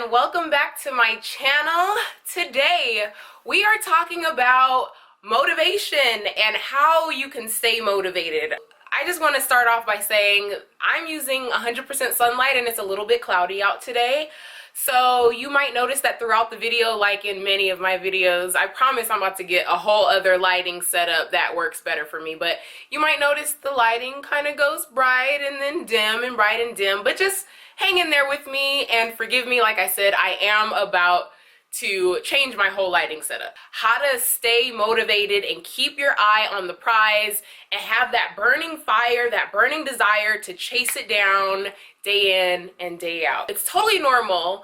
and welcome back to my channel. Today we are talking about motivation and how you can stay motivated. I just want to start off by saying I'm using 100% sunlight and it's a little bit cloudy out today. So you might notice that throughout the video, like in many of my videos, I promise I'm about to get a whole other lighting setup that works better for me. But you might notice the lighting kind of goes bright and then dim and bright and dim. But just hang in there with me and forgive me. Like I said, I am about to change my whole lighting setup. How to stay motivated and keep your eye on the prize and have that burning fire, that burning desire to chase it down day in and day out. It's totally normal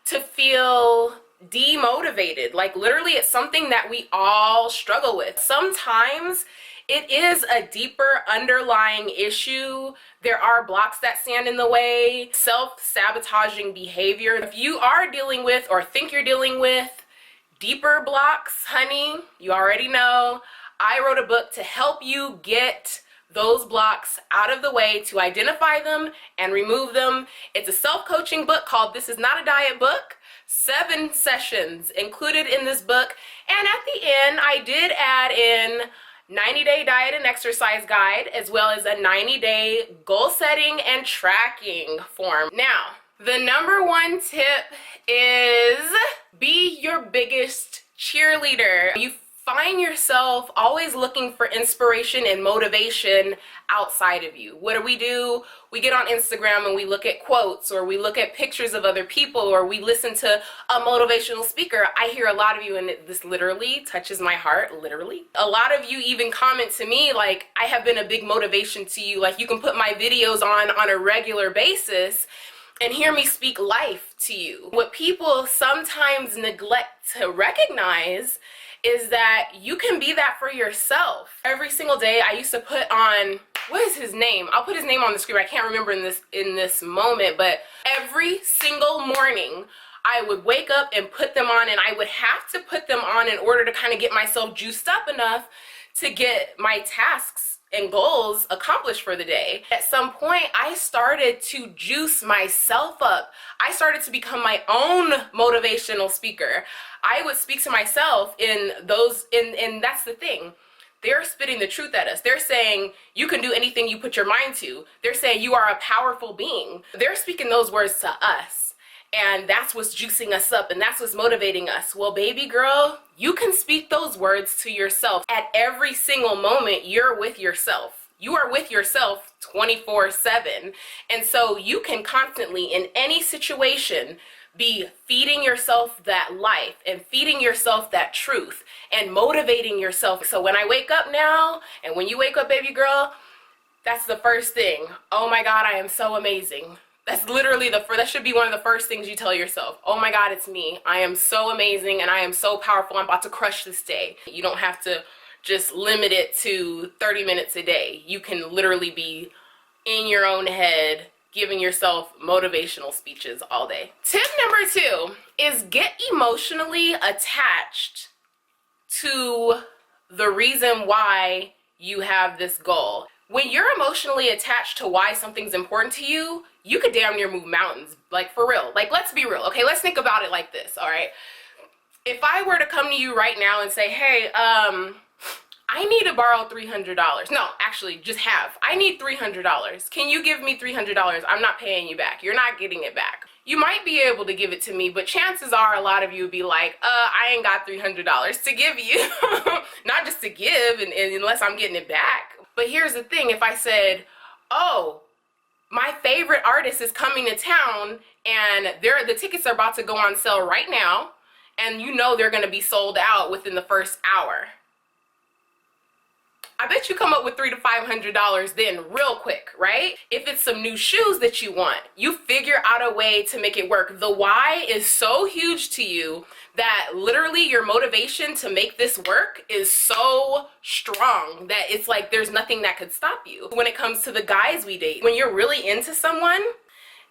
to feel demotivated. Like literally it's something that we all struggle with. Sometimes it is a deeper underlying issue. There are blocks that stand in the way, self-sabotaging behavior. If you are dealing with or think you're dealing with deeper blocks, honey, you already know, I wrote a book to help you get those blocks out of the way, to identify them and remove them. It's a self-coaching book called This Is Not a Diet Book. 7 sessions included in this book. And at the end, I did add in 90-day diet and exercise guide, as well as a 90-day goal setting and tracking form. Now, the number one tip is be your biggest cheerleader. You find yourself always looking for inspiration and motivation outside of you. What do? We get on Instagram and we look at quotes, or we look at pictures of other people, or we listen to a motivational speaker. I hear a lot of you, and this literally touches my heart, literally. A lot of you even comment to me like, I have been a big motivation to you. Like, you can put my videos on a regular basis and hear me speak life to you. What people sometimes neglect to recognize is that you can be that for yourself. Every single day I used to put on, what is his name? I'll put his name on the screen. I can't remember in this moment, but every single morning I would wake up and put them on, and I would have to put them on in order to kind of get myself juiced up enough to get my tasks and goals accomplished for the day. At some point, I started to juice myself up. I started to become my own motivational speaker. I would speak to myself in those, and that's the thing. They're spitting the truth at us. They're saying, you can do anything you put your mind to. They're saying, you are a powerful being. They're speaking those words to us. And that's what's juicing us up, and that's what's motivating us. Well, baby girl, you can speak those words to yourself. At every single moment, you're with yourself. You are with yourself 24/7. And so you can constantly, in any situation, be feeding yourself that life and feeding yourself that truth and motivating yourself. So when I wake up now, and when you wake up, baby girl, that's the first thing. Oh my God, I am so amazing. That's literally that should be one of the first things you tell yourself. Oh my God, it's me. I am so amazing and I am so powerful. I'm about to crush this day. You don't have to just limit it to 30 minutes a day. You can literally be in your own head giving yourself motivational speeches all day. Tip number 2 is get emotionally attached to the reason why you have this goal. When you're emotionally attached to why something's important to you, you could damn near move mountains, like for real. Like, let's be real, okay? Let's think about it like this, all right? If I were to come to you right now and say, hey, I need to borrow $300. No, actually, just have. I need $300. Can you give me $300? I'm not paying you back. You're not getting it back. You might be able to give it to me, but chances are a lot of you would be like, I ain't got $300 to give you. Not just to give, and unless I'm getting it back. But here's the thing, if I said, oh, my favorite artist is coming to town and the tickets are about to go on sale right now, and you know they're gonna be sold out within the first hour, I bet you come up with $300 to $500 then real quick, right? If it's some new shoes that you want, you figure out a way to make it work. The why is so huge to you that literally your motivation to make this work is so strong that it's like there's nothing that could stop you. When it comes to the guys we date, when you're really into someone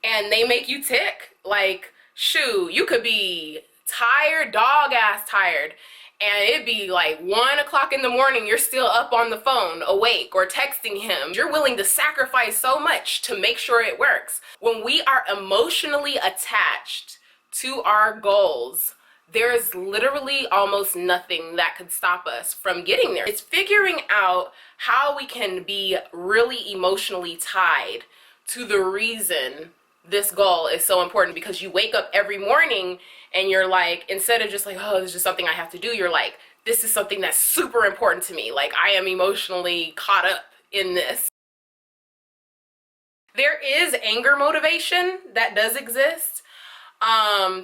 and they make you tick, like, shoot, you could be tired, dog ass tired, and it'd be like 1 o'clock in the morning, you're still up on the phone, awake, or texting him. You're willing to sacrifice so much to make sure it works. When we are emotionally attached to our goals, there's literally almost nothing that could stop us from getting there. It's figuring out how we can be really emotionally tied to the reason this goal is so important, because you wake up every morning and you're like, instead of just like, oh, this is just something I have to do, you're like, this is something that's super important to me. Like, I am emotionally caught up in this. There is anger motivation that does exist,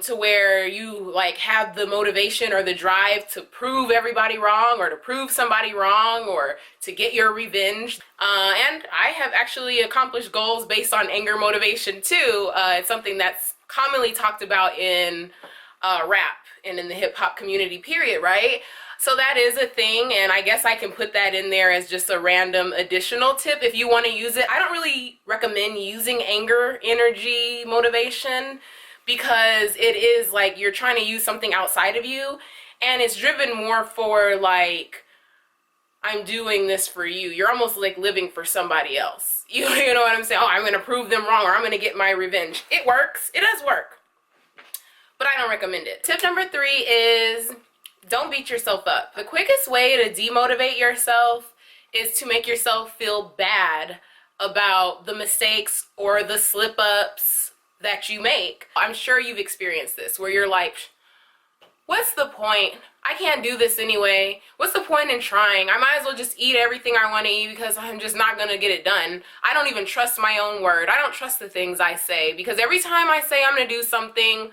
to where you like have the motivation or the drive to prove everybody wrong, or to prove somebody wrong, or to get your revenge. And I have actually accomplished goals based on anger motivation too. It's something that's commonly talked about in rap and in the hip hop community, period, right? So that is a thing, and I guess I can put that in there as just a random additional tip if you want to use it. I don't really recommend using anger energy motivation, because it is like you're trying to use something outside of you, and it's driven more for like, I'm doing this for you. You're almost like living for somebody else. You know what I'm saying? Oh, I'm going to prove them wrong, or I'm going to get my revenge. It works. It does work. But I don't recommend it. Tip number 3 is don't beat yourself up. The quickest way to demotivate yourself is to make yourself feel bad about the mistakes or the slip-ups that you make. I'm sure you've experienced this, where you're like, what's the point? I can't do this anyway. What's the point in trying? I might as well just eat everything I want to eat, because I'm just not going to get it done. I don't even trust my own word. I don't trust the things I say, because every time I say I'm going to do something,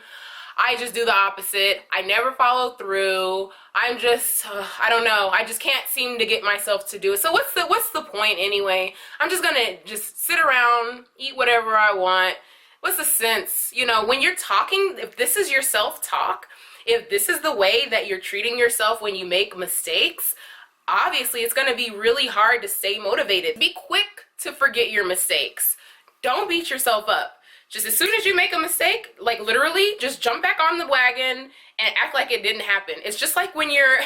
I just do the opposite. I never follow through. I'm just, I don't know. I just can't seem to get myself to do it. So what's the point anyway? I'm just gonna just sit around, eat whatever I want. What's the sense? You know, when you're talking, if this is your self-talk, if this is the way that you're treating yourself when you make mistakes, obviously it's gonna be really hard to stay motivated. Be quick to forget your mistakes. Don't beat yourself up. Just as soon as you make a mistake, like literally just jump back on the wagon and act like it didn't happen. It's just like when you're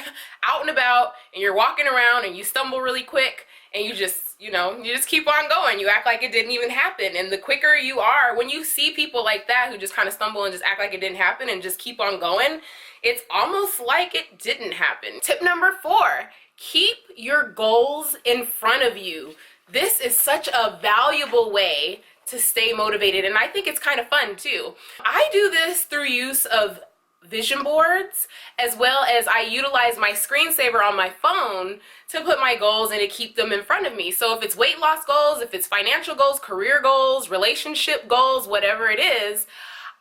out and about and you're walking around and you stumble really quick, and you just, you know, you just keep on going. You act like it didn't even happen. And the quicker you are, when you see people like that who just kind of stumble and just act like it didn't happen and just keep on going, it's almost like it didn't happen. Tip number 4, keep your goals in front of you. This is such a valuable way to stay motivated, and I think it's kind of fun too. I do this through use of vision boards, as well as I utilize my screensaver on my phone to put my goals and to keep them in front of me. So if it's weight loss goals, if it's financial goals, career goals, relationship goals, whatever it is,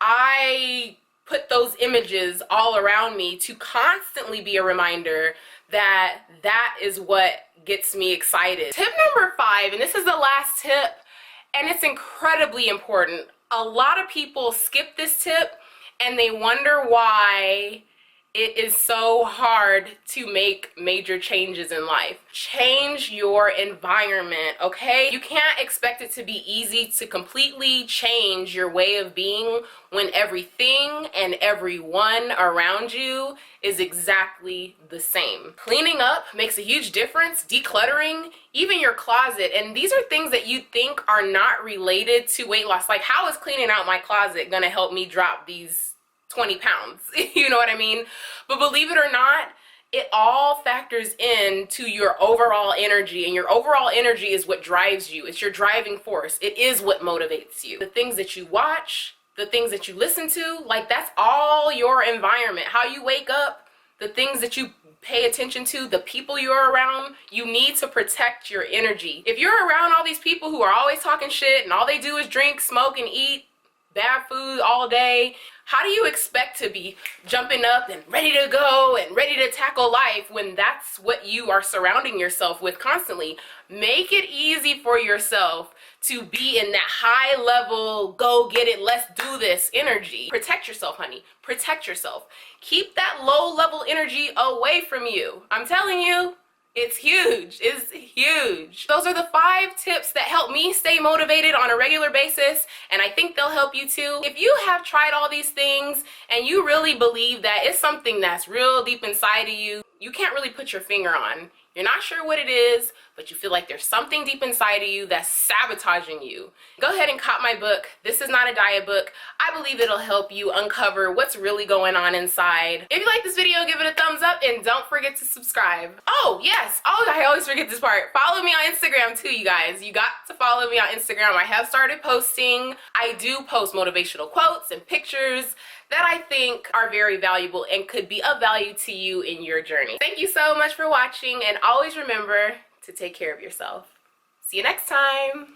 I put those images all around me to constantly be a reminder that that is what gets me excited. Tip number 5, and this is the last tip, and it's incredibly important. A lot of people skip this tip and they wonder why it is so hard to make major changes in life. Change your environment, okay? You can't expect it to be easy to completely change your way of being when everything and everyone around you is exactly the same. Cleaning up makes a huge difference. Decluttering, even your closet. And these are things that you think are not related to weight loss. Like, how is cleaning out my closet gonna help me drop these 20 pounds? You know what I mean? But believe it or not, it all factors into your overall energy, and your overall energy is what drives you. It's your driving force. It is what motivates you. The things that you watch, the things that you listen to, like, that's all your environment. How you wake up, the things that you pay attention to, the people you're around. You need to protect your energy. If you're around all these people who are always talking shit and all they do is drink, smoke, and eat bad food all day, how do you expect to be jumping up and ready to go and ready to tackle life when that's what you are surrounding yourself with constantly? Make it easy for yourself to be in that high level, go get it, let's do this energy. Protect yourself, honey. Protect yourself. Keep that low level energy away from you. I'm telling you, it's huge. It's huge. Those are the 5 tips that help me stay motivated on a regular basis, and I think they'll help you too. If you have tried all these things and you really believe that it's something that's real deep inside of you, you can't really put your finger on, you're not sure what it is, but you feel like there's something deep inside of you that's sabotaging you, go ahead and cop my book. This is not a diet book. I believe it'll help you uncover what's really going on inside. If you like this video, give it a thumbs up and don't forget to subscribe. Oh yes, I always forget this part. Follow me on Instagram too, you guys. You got to follow me on Instagram. I have started posting. I do post motivational quotes and pictures that I think are very valuable and could be of value to you in your journey. Thank you so much for watching, and always remember to take care of yourself. See you next time.